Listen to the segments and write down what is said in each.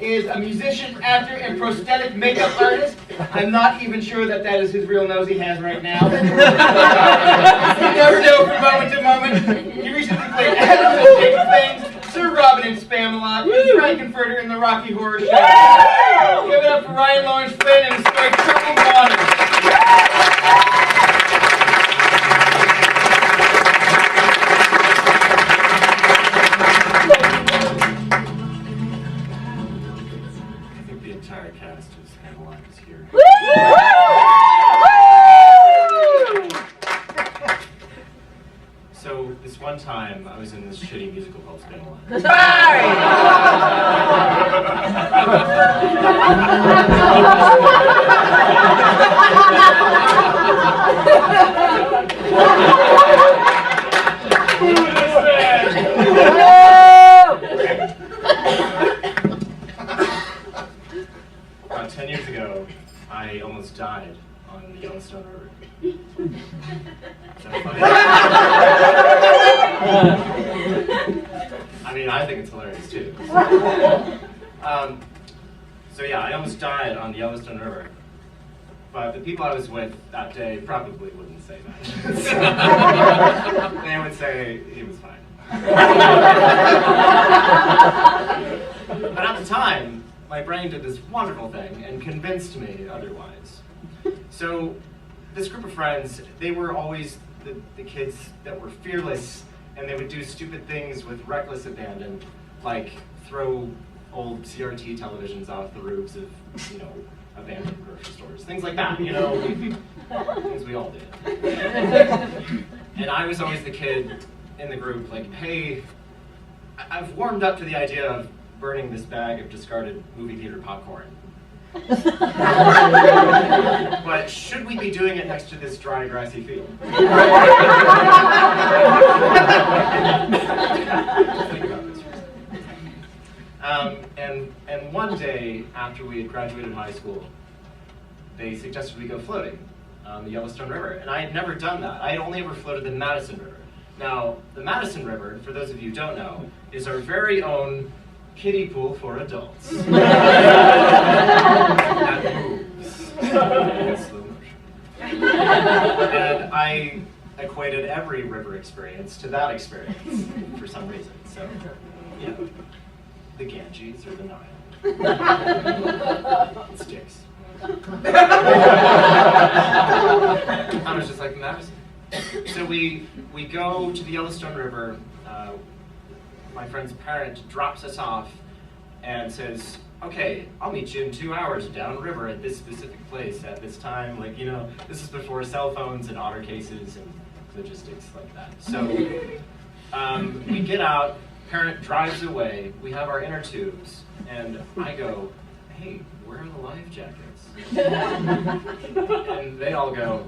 is a musician, actor, and prosthetic makeup artist. I'm not even sure that that is his real nose he has right now. You never know from moment to moment. He recently played Adams in Big Things, Sir Robin in Spamalot, and Frankenfurter in the Rocky Horror Show. Give it up for Ryan Lawrence Flynn and his story Troubled Waters. Entire cast of Spamalot is here. So this one time I was in this shitty musical called Spamalot. About 10 years ago, I almost died on the Yellowstone River. Is that funny? I mean, I think it's hilarious too. So yeah, I almost died on the Yellowstone River. But the people I was with that day probably wouldn't say that. They would say he was fine. But at the time, my brain did this wonderful thing and convinced me otherwise. So this group of friends, they were always the kids that were fearless, and they would do stupid things with reckless abandon, like throw old CRT televisions off the roofs of, abandoned grocery stores, things like that, things we all did. And I was always the kid in the group, like, hey, I've warmed up to the idea of burning this bag of discarded movie theater popcorn. But should we be doing it next to this dry, grassy field? Think about this. And one day, after we had graduated high school, they suggested we go floating on the Yellowstone River. And I had never done that. I had only ever floated the Madison River. Now, the Madison River, for those of you who don't know, is our very own kiddie pool for adults. That moves in slow motion. And I equated every river experience to that experience for some reason. So, the Ganges or the Nile. It sticks. I was just like Madison. So we go to the Yellowstone River. My friend's parent drops us off and says, okay, I'll meet you in 2 hours downriver at this specific place at this time. Like, this is before cell phones and otter cases and logistics like that. So we get out, parent drives away, we have our inner tubes, and I go, hey, where are the life jackets? And they all go,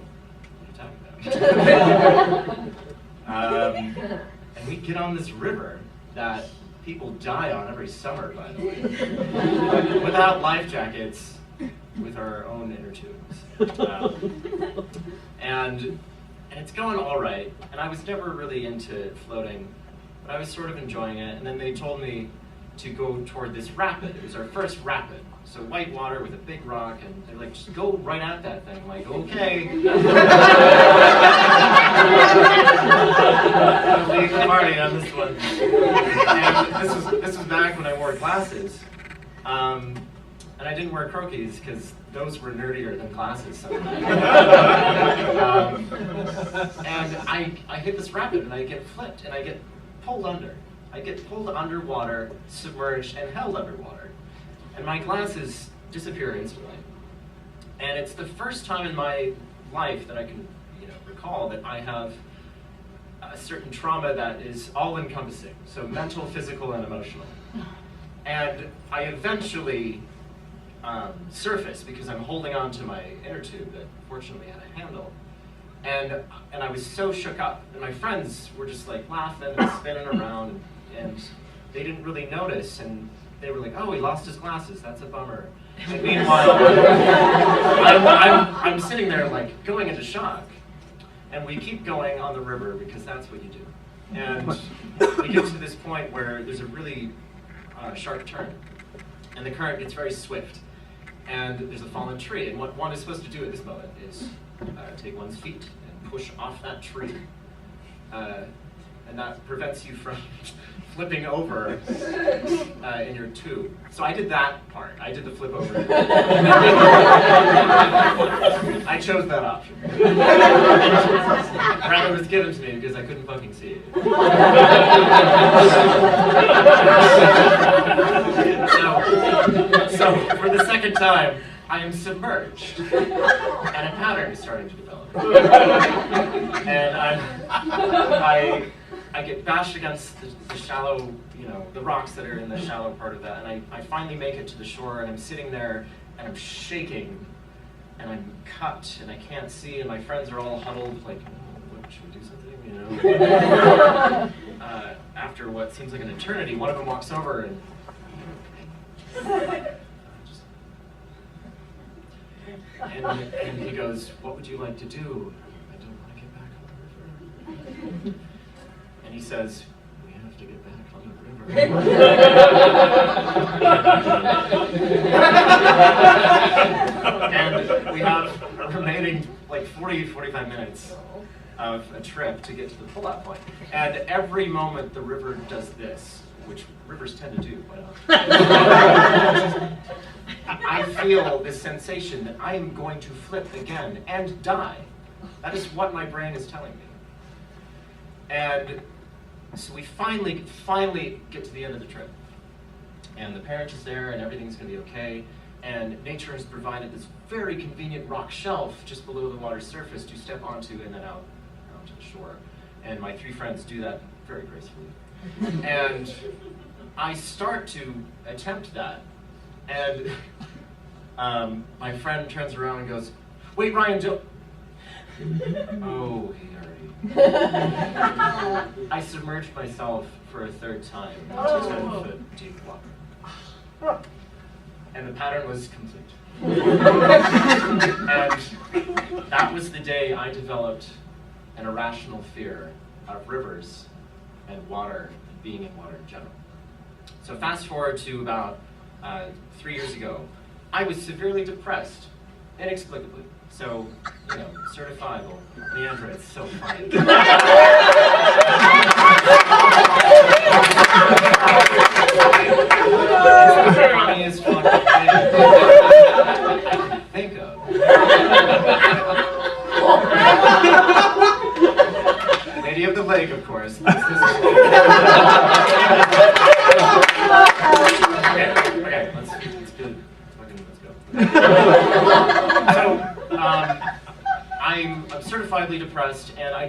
what are you talking about? And we get on this river that people die on every summer, by the way, without life jackets, with our own inner tubes. And it's going all right, and I was never really into floating, but I was sort of enjoying it, and then they told me to go toward this rapid. It was our first rapid. So white water with a big rock, and they're like, just go right at that thing. I'm like, okay. I'm leading the party on this one. And this was back when I wore glasses. And I didn't wear croquis because those were nerdier than glasses sometimes. And I hit this rapid and I get flipped and I get pulled under. I get pulled underwater, submerged, and held underwater. And my glasses disappear instantly. And it's the first time in my life that I can recall that I have a certain trauma that is all-encompassing, so mental, physical, and emotional. And I eventually surface because I'm holding on to my inner tube that fortunately had a handle. And I was so shook up, and my friends were just like laughing and spinning around, and they didn't really notice, and they were like, oh, he lost his glasses, that's a bummer. And meanwhile, I'm sitting there like going into shock. And we keep going on the river because that's what you do. And we get to this point where there's a really sharp turn. and the current gets very swift. And there's a fallen tree, and what one is supposed to do at this moment is take one's feet and push off that tree. And that prevents you from flipping over in your tube. So I did that part. I did the flip over. I chose that option. Rather, it was given to me because I couldn't fucking see it. So for the second time, I am submerged, and a pattern is starting to develop. And I get bashed against the shallow, the rocks that are in the shallow part of that, and I finally make it to the shore, and I'm sitting there, and I'm shaking, and I'm cut, and I can't see, and my friends are all huddled, like, what, should we do something, after what seems like an eternity, one of them walks over, and and he goes, "What would you like to do?" I don't want to get back on the river. And he says, "We have to get back on the river." And we have a remaining like 45 minutes of a trip to get to the pull-out point. And every moment the river does this, which rivers tend to do quite often, I feel this sensation that I am going to flip again and die. That is what my brain is telling me. And so we finally get to the end of the trip. And the parent is there and everything's going to be okay. And nature has provided this very convenient rock shelf just below the water's surface to step onto and then out to the shore. And my three friends do that very gracefully. And I start to attempt that. And my friend turns around and goes, "Wait, Ryan, don't..." Oh, he already. I submerged myself for a third time into 10-foot deep water. And the pattern was complete. And that was the day I developed an irrational fear of rivers and water, and being in water in general. So fast forward to about 3 years ago, I was severely depressed, inexplicably. So, certifiable. Leandra, it's so funny. It's the funniest fucking thing I can think of. Lady of the Lake, of course. Okay, let's go. So, I'm certifiably depressed, and I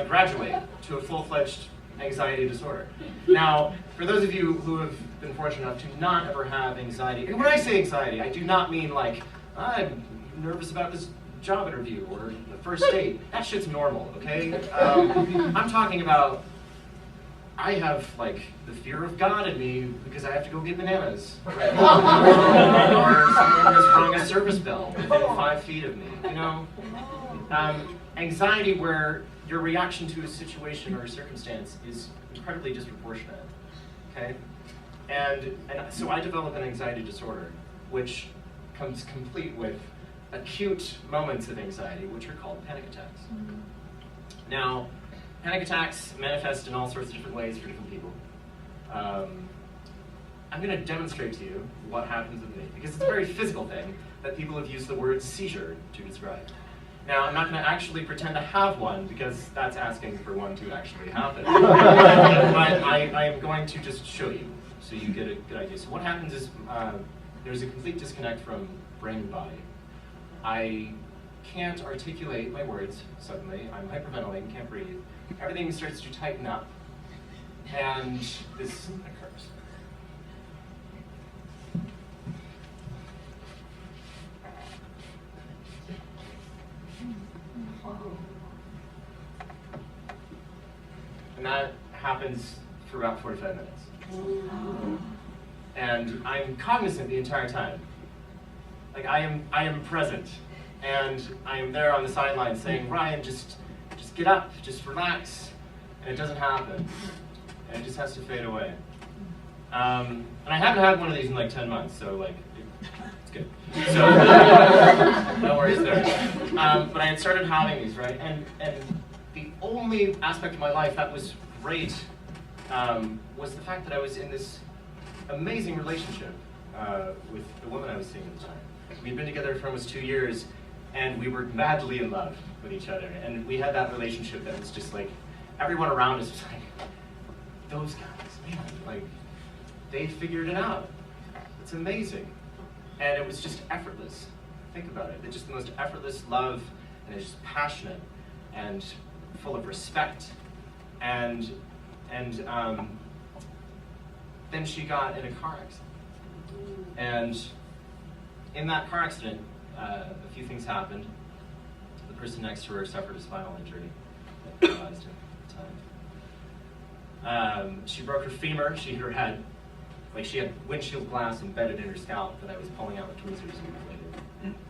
graduate to a full-fledged anxiety disorder. Now, for those of you who have been fortunate enough to not ever have anxiety, and when I say anxiety, I do not mean like, I'm nervous about this job interview or the first date. That shit's normal, okay? I'm talking about, I have like the fear of God in me because I have to go get bananas. Right? Or someone has rung a service bell within 5 feet of me, Anxiety where your reaction to a situation or a circumstance is incredibly disproportionate, okay? And so I develop an anxiety disorder, which comes complete with acute moments of anxiety, which are called panic attacks. Mm-hmm. Now, panic attacks manifest in all sorts of different ways for different people. I'm going to demonstrate to you what happens with me, because it's a very physical thing that people have used the word seizure to describe. Now, I'm not going to actually pretend to have one, because that's asking for one to actually happen. But I am going to just show you, so you get a good idea. So what happens is there's a complete disconnect from brain and body. I can't articulate my words suddenly. I'm hyperventilating, can't breathe. Everything starts to tighten up, and this occurs. And that happens for about 45 minutes. And I'm cognizant the entire time. Like I am present, and I am there on the sideline saying, "Ryan, just get up, just relax," and it doesn't happen, and it just has to fade away. And I haven't had one of these in like 10 months, so like, it's good. So, no worries there. But I had started having these, right? And the only aspect of my life that was great was the fact that I was in this amazing relationship with the woman I was seeing at the time. We'd been together for almost 2 years, and we were madly in love with each other. And we had that relationship that was just like, everyone around us was like, those guys, man, like, they figured it out. It's amazing. And it was just effortless. Think about it. It's just the most effortless love, and it's just passionate and full of respect. And then she got in a car accident. And in that car accident, a few things happened. The person next to her suffered a spinal injury that paralyzed her at the time. She broke her femur. She hit her head. Like, she had windshield glass embedded in her scalp that I was pulling out with tweezers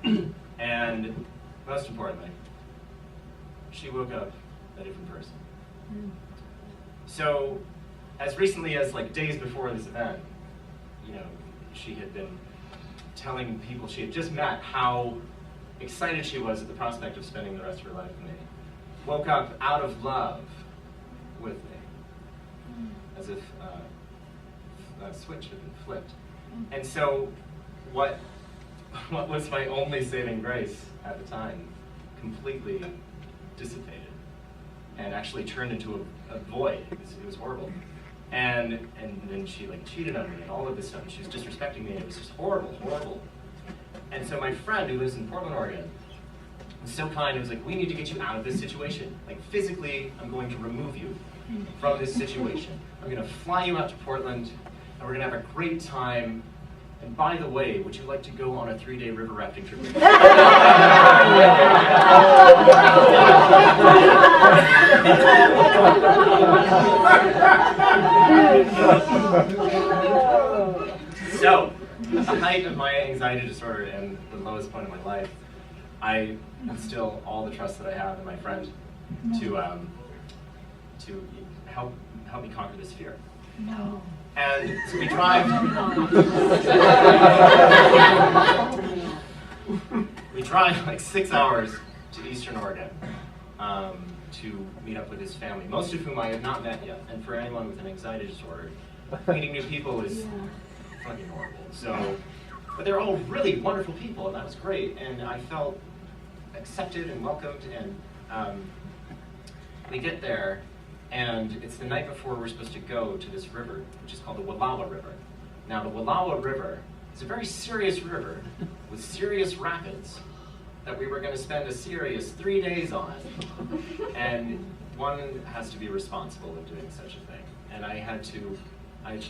later. And most importantly, she woke up a different person. So, as recently as like days before this event, you know, she had been telling people she had just met how excited she was at the prospect of spending the rest of her life with me. Woke up out of love with me, as if a switch had been flipped. And so what was my only saving grace at the time completely dissipated and actually turned into a void. It was horrible. And then she like cheated on me and all of this stuff, and she was disrespecting me, and it was just horrible, horrible. And so my friend who lives in Portland, Oregon, was so kind, and was like, we need to get you out of this situation. Like, physically, I'm going to remove you from this situation. I'm gonna fly you out to Portland, and we're gonna have a great time. And by the way, would you like to go on a 3-day river rafting trip with me? So, at the height of my anxiety disorder and the lowest point of my life, I instill all the trust that I have in my friend to help me conquer this fear. No. And so we drive. We drive like 6 hours to Eastern Oregon to meet up with his family, most of whom I have not met yet. And for anyone with an anxiety disorder, meeting new people is fucking horrible. So, but they're all really wonderful people, and that was great. And I felt accepted and welcomed. And we get there. And it's the night before we're supposed to go to this river, which is called the Wallowa River. Now, the Wallowa River is a very serious river with serious rapids that we were going to spend a serious 3 days on. And one has to be responsible in doing such a thing. And I had to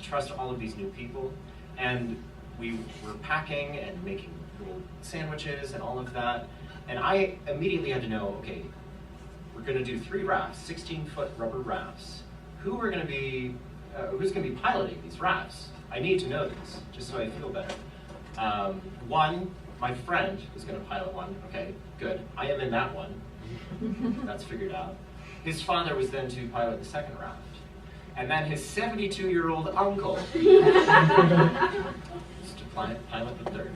trust all of these new people. And we were packing and making little sandwiches and all of that. And I immediately had to know, okay, we're going to do 3 rafts, 16-foot rubber rafts. Who's going to be piloting these rafts? I need to know this, just so I feel better. One, my friend is going to pilot one. Okay, good. I am in that one. That's figured out. His father was then to pilot the second raft. And then his 72-year-old uncle is to pilot the third.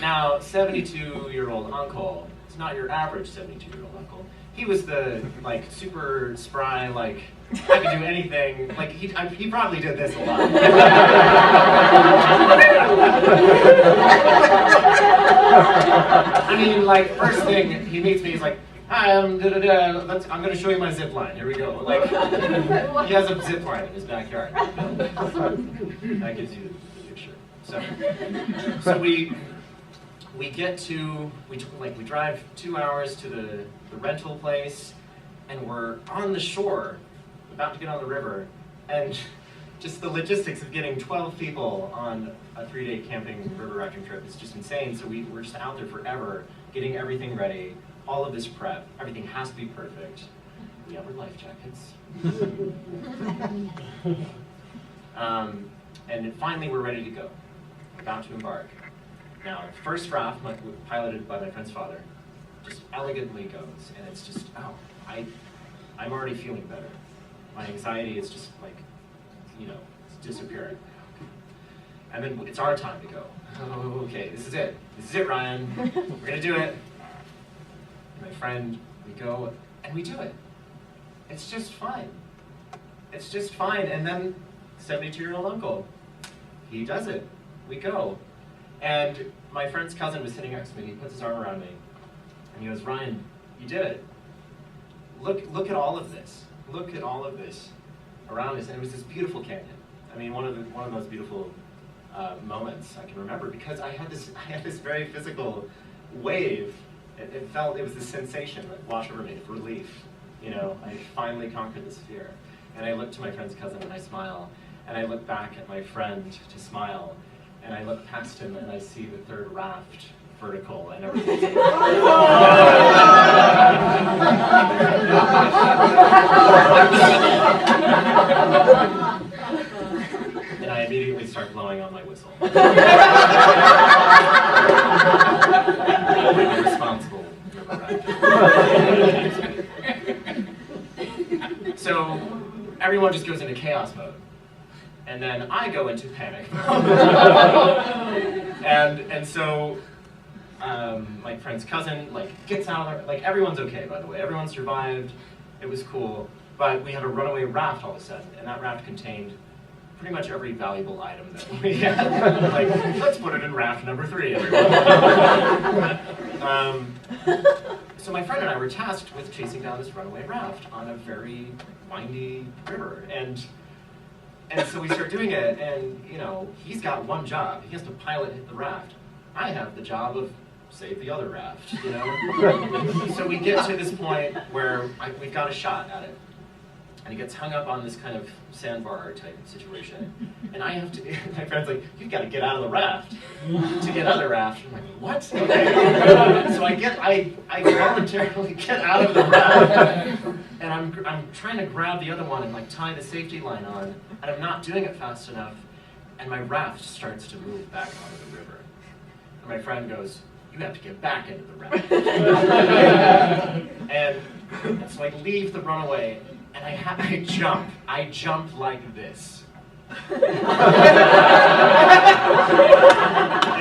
Now, 72-year-old uncle is not your average 72-year-old uncle. He was the, like, super spry, like, I could do anything. Like, he probably did this a lot. I mean, like, first thing, he meets me, he's like, hi, I'm going to show you my zip line. Here we go. Like, he has a zip line in his backyard. That gives you the picture. So we drive 2 hours to the rental place, and we're on the shore, about to get on the river, and just the logistics of getting 12 people on a 3-day camping river rafting trip is just insane. So we're just out there forever, getting everything ready, all of this prep. Everything has to be perfect. We have our life jackets. And finally we're ready to go, about to embark. Now, first raft, piloted by my friend's father, just elegantly goes, and it's just, oh, I'm already feeling better. My anxiety is just like, you know, it's disappearing. And then it's our time to go. Oh, okay, this is it. This is it, Ryan. We're gonna do it. And my friend, we go, and we do it. It's just fine. It's just fine. And then 72-year-old uncle, he does it. We go. And my friend's cousin was sitting next to me. He puts his arm around me, and he goes, Ryan, you did it. Look at all of this. Look at all of this around us. And it was this beautiful canyon. I mean, one of the most beautiful moments I can remember, because I had this very physical wave. It was this sensation that washed over me, relief. You know, I finally conquered this fear. And I look to my friend's cousin and I smile, and I look back at my friend to smile, and I look past him and I see the third raft vertical and everything. And I immediately start blowing on my whistle. I'm responsible river raft. So everyone just goes into chaos mode. And then I go into panic mode. and so my friend's cousin gets out of there. Everyone's okay, by the way. Everyone survived. It was cool. But we had a runaway raft all of a sudden, and that raft contained pretty much every valuable item that we had. Let's put it in raft number 3, everyone. So my friend and I were tasked with chasing down this runaway raft on a very windy river. And so we start doing it, and he's got one job. He has to pilot the raft. I have the job of save the other raft, So we get to this point where we've got a shot at it. And he gets hung up on this kind of sandbar type situation. And I have to, my friend's like, you've got to get out of the raft to get out of the raft. I'm like, what? Okay. So I voluntarily get out of the raft. And I'm trying to grab the other one and tie the safety line on. And I'm not doing it fast enough. And my raft starts to move back onto the river. And my friend goes, you have to get back into the raft. And so I leave the runaway. And I jump like this. And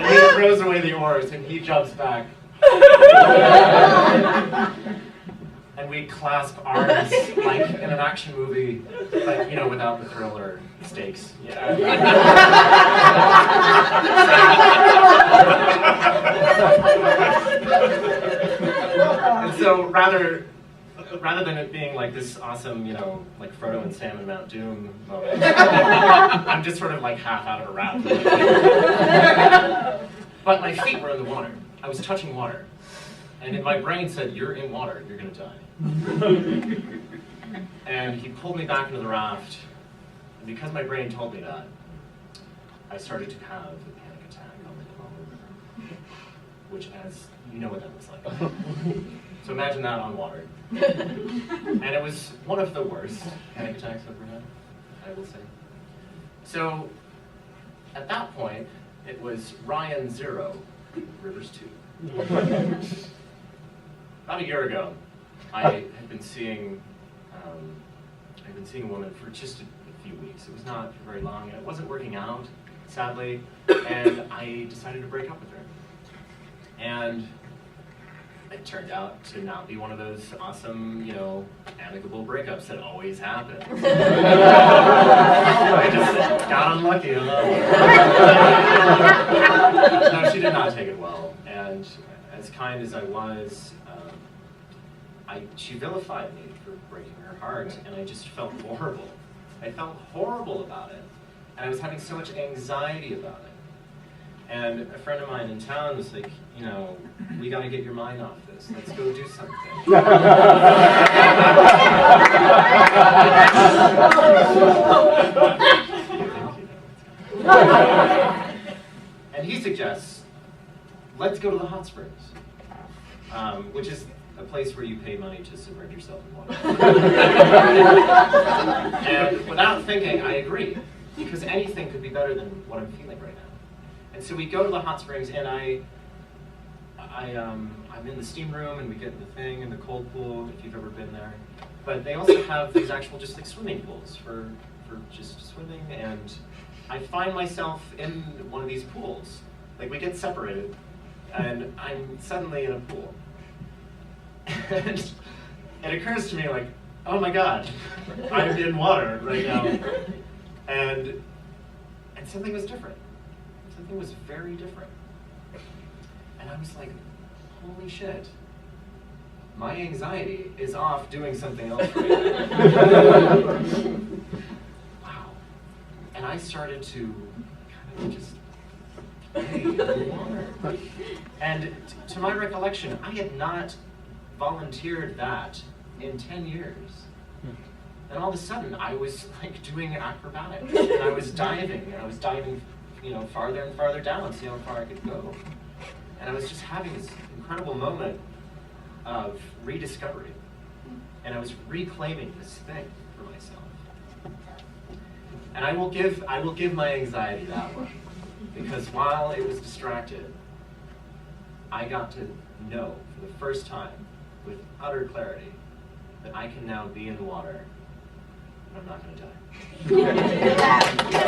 he throws away the oars and he jumps back. And we clasp arms like in an action movie, without the thrill or stakes. Yeah. And so rather than it being this awesome, Frodo and Sam in Mount Doom moment, I'm just sort of half out of a raft. But my feet were in the water. I was touching water. And my brain said, you're in water, you're gonna die. And he pulled me back into the raft. And because my brain told me that, I started to have a panic attack on the river. Which, as you know what that looks like. So imagine that on water. And it was one of the worst panic attacks I've ever had, I will say. So at that point, it was Ryan 0, Rivers 2. About a year ago, I had been seeing a woman for just a few weeks. It was not for very long, and it wasn't working out, sadly, and I decided to break up with her. And it turned out to not be one of those awesome, amicable breakups that always happen. I just got unlucky. No, she did not take it well. And as kind as I was, she vilified me for breaking her heart, and I just felt horrible. I felt horrible about it. And I was having so much anxiety about it. And a friend of mine in town was like, we got to get your mind off this. Let's go do something. And he suggests, let's go to the hot springs, which is a place where you pay money to submerge yourself in water. And without thinking, I agree, because anything could be better than what I'm feeling right now. And so we go to the hot springs, and I'm in the steam room, and we get in the thing in the cold pool, if you've ever been there. But they also have these actual just swimming pools for just swimming, and I find myself in one of these pools. Like, we get separated, and I'm suddenly in a pool. And it occurs to me, like, oh my God, I'm in water right now. And something was different. Something was very different. And I was like, holy shit. My anxiety is off doing something else right now. Wow. And I started to kind of just play in the water. And to my recollection, I had not volunteered that in 10 years. And all of a sudden, I was like doing acrobatics, and I was diving, farther and farther down, see how far I could go. And I was just having this incredible moment of rediscovery, and I was reclaiming this thing for myself. And I will give my anxiety that one, because while it was distracted, I got to know for the first time, with utter clarity, that I can now be in the water, and I'm not going to die.